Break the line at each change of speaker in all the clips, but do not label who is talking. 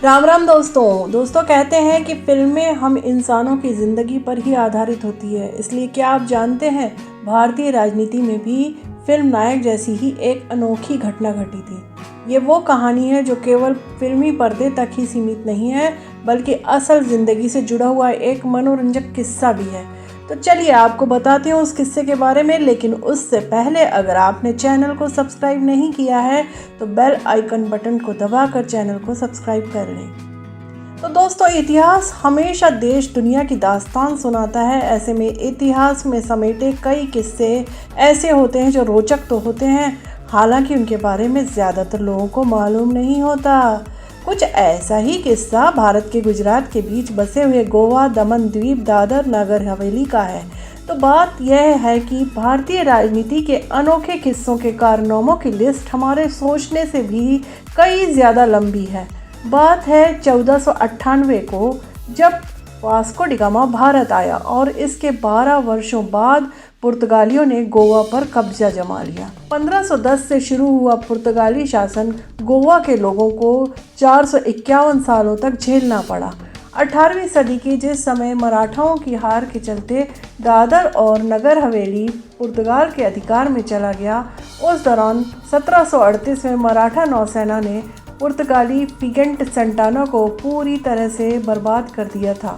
राम राम दोस्तों कहते हैं कि फिल्में हम इंसानों की ज़िंदगी पर ही आधारित होती है। इसलिए क्या आप जानते हैं भारतीय राजनीति में भी फिल्म नायक जैसी ही एक अनोखी घटना घटी थी। ये वो कहानी है जो केवल फिल्मी पर्दे तक ही सीमित नहीं है, बल्कि असल ज़िंदगी से जुड़ा हुआ एक मनोरंजक किस्सा भी है। तो चलिए आपको बताती हूँ उस किस्से के बारे में, लेकिन उससे पहले अगर आपने चैनल को सब्सक्राइब नहीं किया है तो बेल आइकन बटन को दबाकर चैनल को सब्सक्राइब कर लें। तो दोस्तों, इतिहास हमेशा देश दुनिया की दास्तान सुनाता है। ऐसे में इतिहास में समेटे कई किस्से ऐसे होते हैं जो रोचक तो होते हैं, हालांकि उनके बारे में ज़्यादातर लोगों को मालूम नहीं होता। कुछ ऐसा ही किस्सा भारत के गुजरात के बीच बसे हुए गोवा, दमन द्वीप, दादर नगर हवेली का है। तो बात यह है कि भारतीय राजनीति के अनोखे किस्सों के कारनामों की लिस्ट हमारे सोचने से भी कई ज़्यादा लंबी है। बात है 1498 को, जब वास्को डी गामा भारत आया और इसके 12 वर्षों बाद पुर्तगालियों ने गोवा पर कब्जा जमा लिया। 1510 से शुरू हुआ पुर्तगाली शासन गोवा के लोगों को 451 सालों तक झेलना पड़ा। 18वीं सदी की जिस समय मराठाओं की हार के चलते दादर और नगर हवेली पुर्तगाल के अधिकार में चला गया, उस दौरान 1738 में मराठा नौसेना ने पुर्तगाली फिगेंट सेंटाना को पूरी तरह से बर्बाद कर दिया था।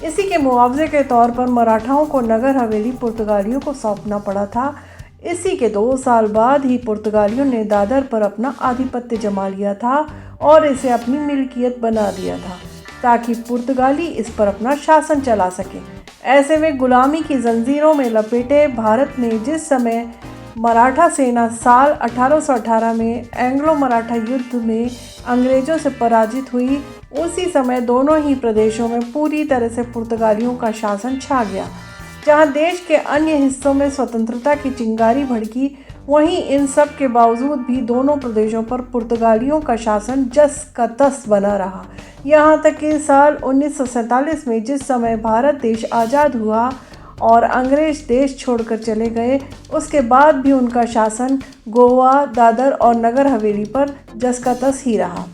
इसी के मुआवजे के तौर पर मराठाओं को नगर हवेली पुर्तगालियों को सौंपना पड़ा था। इसी के 2 साल बाद ही पुर्तगालियों ने दादर पर अपना आधिपत्य जमा लिया था और इसे अपनी मिल्कियत बना दिया था, ताकि पुर्तगाली इस पर अपना शासन चला सके। ऐसे में गुलामी की जंजीरों में लपेटे भारत ने जिस समय मराठा सेना साल 1818 में एंग्लो मराठा युद्ध में अंग्रेज़ों से पराजित हुई, उसी समय दोनों ही प्रदेशों में पूरी तरह से पुर्तगालियों का शासन छा गया। जहां देश के अन्य हिस्सों में स्वतंत्रता की चिंगारी भड़की, वहीं इन सब के बावजूद भी दोनों प्रदेशों पर पुर्तगालियों का शासन जस का तस बना रहा। यहां तक कि साल 1947 में जिस समय भारत देश आज़ाद हुआ और अंग्रेज देश छोड़कर चले गए, उसके बाद भी उनका शासन गोवा, दादर और नगर हवेली पर जस का तस ही रहा।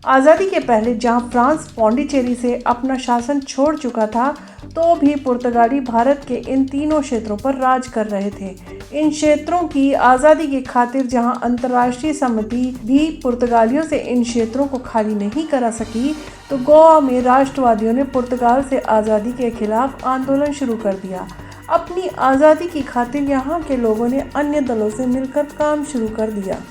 आज़ादी के पहले जहां फ्रांस पौंडीचेरी से अपना शासन छोड़ चुका था, तो भी पुर्तगाली भारत के इन तीनों क्षेत्रों पर राज कर रहे थे। इन क्षेत्रों की आज़ादी की खातिर जहां अंतर्राष्ट्रीय समिति भी पुर्तगालियों से इन क्षेत्रों को खाली नहीं करा सकी, तो गोवा में राष्ट्रवादियों ने पुर्तगाल से आज़ादी के खिलाफ आंदोलन शुरू कर दिया। अपनी आज़ादी की खातिर यहाँ के लोगों ने अन्य दलों से मिलकर काम शुरू कर दिया।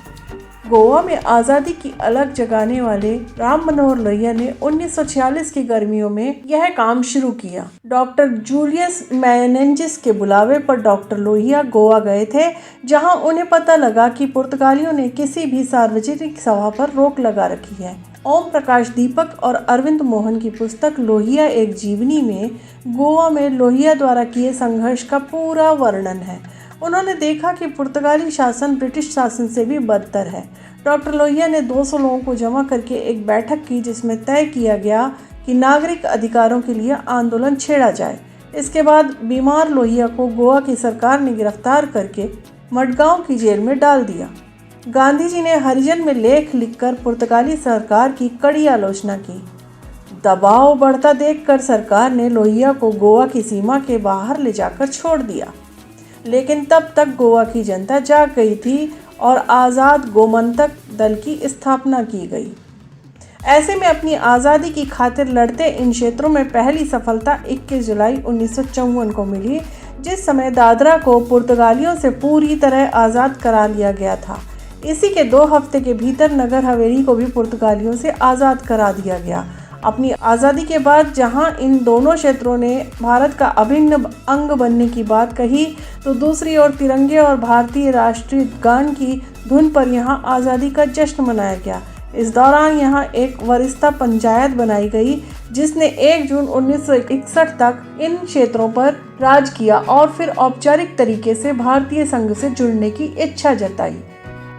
गोवा में आज़ादी की अलग जगाने वाले राम मनोहर लोहिया ने 1946 की गर्मियों में यह काम शुरू किया। डॉक्टर जूलियस मेनेंजिस के बुलावे पर डॉक्टर लोहिया गोवा गए थे, जहां उन्हें पता लगा कि पुर्तगालियों ने किसी भी सार्वजनिक सभा पर रोक लगा रखी है। ओम प्रकाश दीपक और अरविंद मोहन की पुस्तक लोहिया एक जीवनी में गोवा में लोहिया द्वारा किए संघर्ष का पूरा वर्णन है। उन्होंने देखा कि पुर्तगाली शासन ब्रिटिश शासन से भी बदतर है। डॉक्टर लोहिया ने 200 लोगों को जमा करके एक बैठक की, जिसमें तय किया गया कि नागरिक अधिकारों के लिए आंदोलन छेड़ा जाए। इसके बाद बीमार लोहिया को गोवा की सरकार ने गिरफ्तार करके मडगांव की जेल में डाल दिया। गांधी जी ने हरिजन में लेख लिखकर पुर्तगाली सरकार की कड़ी आलोचना की। दबाव बढ़ता देखकर सरकार ने लोहिया को गोवा की सीमा के बाहर ले जाकर छोड़ दिया, लेकिन तब तक गोवा की जनता जाग गई थी और आज़ाद गोमंतक दल की स्थापना की गई। ऐसे में अपनी आज़ादी की खातिर लड़ते इन क्षेत्रों में पहली सफलता 21 जुलाई 1954 को मिली, जिस समय दादरा को पुर्तगालियों से पूरी तरह आज़ाद करा लिया गया था। इसी के 2 हफ्ते के भीतर नगर हवेली को भी पुर्तगालियों से आज़ाद करा दिया गया। अपनी आज़ादी के बाद जहां इन दोनों क्षेत्रों ने भारत का अभिन्न अंग बनने की बात कही, तो दूसरी ओर तिरंगे और भारतीय राष्ट्रीय गान की धुन पर यहां आज़ादी का जश्न मनाया गया। इस दौरान यहां एक वरिष्ठता पंचायत बनाई गई, जिसने 1 जून 1961 तक इन क्षेत्रों पर राज किया और फिर औपचारिक तरीके से भारतीय संघ से जुड़ने की इच्छा जताई।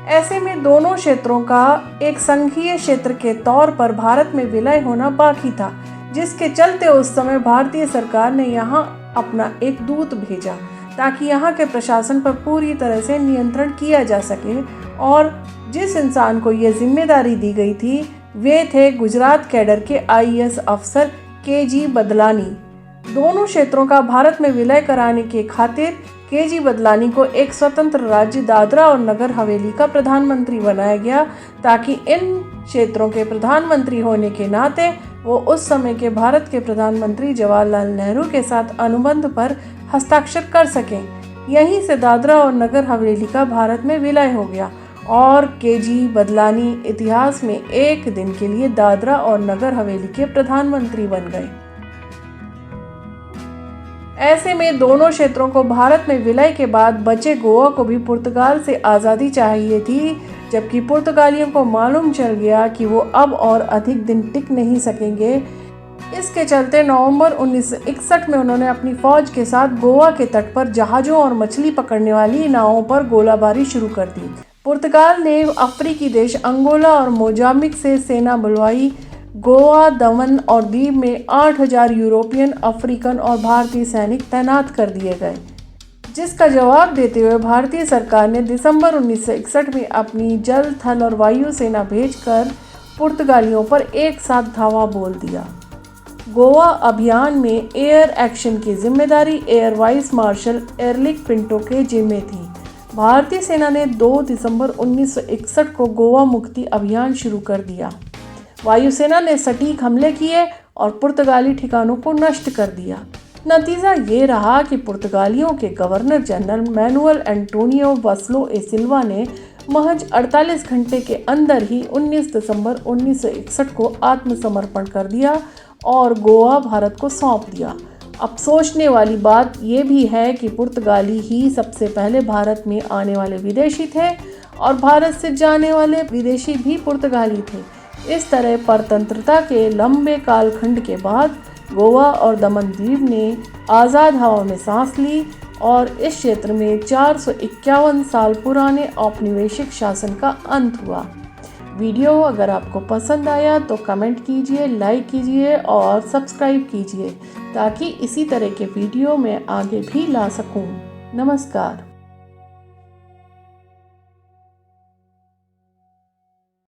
ऐसे में दोनों क्षेत्रों का एक संघीय क्षेत्र के तौर पर भारत में विलय होना बाकी था, जिसके चलते उस समय भारतीय सरकार ने यहाँ अपना एक दूत भेजा, ताकि यहाँ के प्रशासन पर पूरी तरह से नियंत्रण किया जा सके। और जिस इंसान को ये जिम्मेदारी दी गई थी वे थे गुजरात कैडर के आईएएस अफसर केजी बदलानी। दोनों क्षेत्रों का भारत में विलय कराने के खातिर केजी बदलानी को एक स्वतंत्र राज्य दादरा और नगर हवेली का प्रधानमंत्री बनाया गया, ताकि इन क्षेत्रों के प्रधानमंत्री होने के नाते वो उस समय के भारत के प्रधानमंत्री जवाहरलाल नेहरू के साथ अनुबंध पर हस्ताक्षर कर सकें। यहीं से दादरा और नगर हवेली का भारत में विलय हो गया और केजी बदलानी इतिहास में एक दिन के लिए दादरा और नगर हवेली के प्रधानमंत्री बन गए। ऐसे में दोनों क्षेत्रों को भारत में विलय के बाद बचे गोवा को भी पुर्तगाल से आज़ादी चाहिए थी, जबकि पुर्तगालियों को मालूम चल गया कि वो अब और अधिक दिन टिक नहीं सकेंगे। इसके चलते नवंबर 1961 में उन्होंने अपनी फौज के साथ गोवा के तट पर जहाज़ों और मछली पकड़ने वाली नावों पर गोलाबारी शुरू कर दी। पुर्तगाल ने अफ्रीकी देश अंगोला और मोजाम्बिक से सेना बुलवाई। गोवा, दमन और दीव में 8000 यूरोपियन, अफ्रीकन और भारतीय सैनिक तैनात कर दिए गए, जिसका जवाब देते हुए भारतीय सरकार ने दिसंबर 1961 में अपनी जल, थल और वायु सेना भेजकर पुर्तगालियों पर एक साथ धावा बोल दिया। गोवा अभियान में एयर एक्शन की जिम्मेदारी एयर वाइस मार्शल एरलिक पिंटो के जिम्मे थी। भारतीय सेना ने 2 दिसंबर 1961 को गोवा मुक्ति अभियान शुरू कर दिया। वायुसेना ने सटीक हमले किए और पुर्तगाली ठिकानों को नष्ट कर दिया। नतीजा ये रहा कि पुर्तगालियों के गवर्नर जनरल मैनुअल एंटोनियो वसलो ए सिल्वा ने महज 48 घंटे के अंदर ही 19 दिसंबर 1961 को आत्मसमर्पण कर दिया और गोवा भारत को सौंप दिया। अब सोचने वाली बात यह भी है कि पुर्तगाली ही सबसे पहले भारत में आने वाले विदेशी थे और भारत से जाने वाले विदेशी भी पुर्तगाली थे। इस तरह परतंत्रता के लंबे कालखंड के बाद गोवा और दमन द्वीप ने आज़ाद हवा में सांस ली और इस क्षेत्र में 451 साल पुराने औपनिवेशिक शासन का अंत हुआ। वीडियो अगर आपको पसंद आया तो कमेंट कीजिए, लाइक कीजिए और सब्सक्राइब कीजिए, ताकि इसी तरह के वीडियो मैं आगे भी ला सकूं। नमस्कार।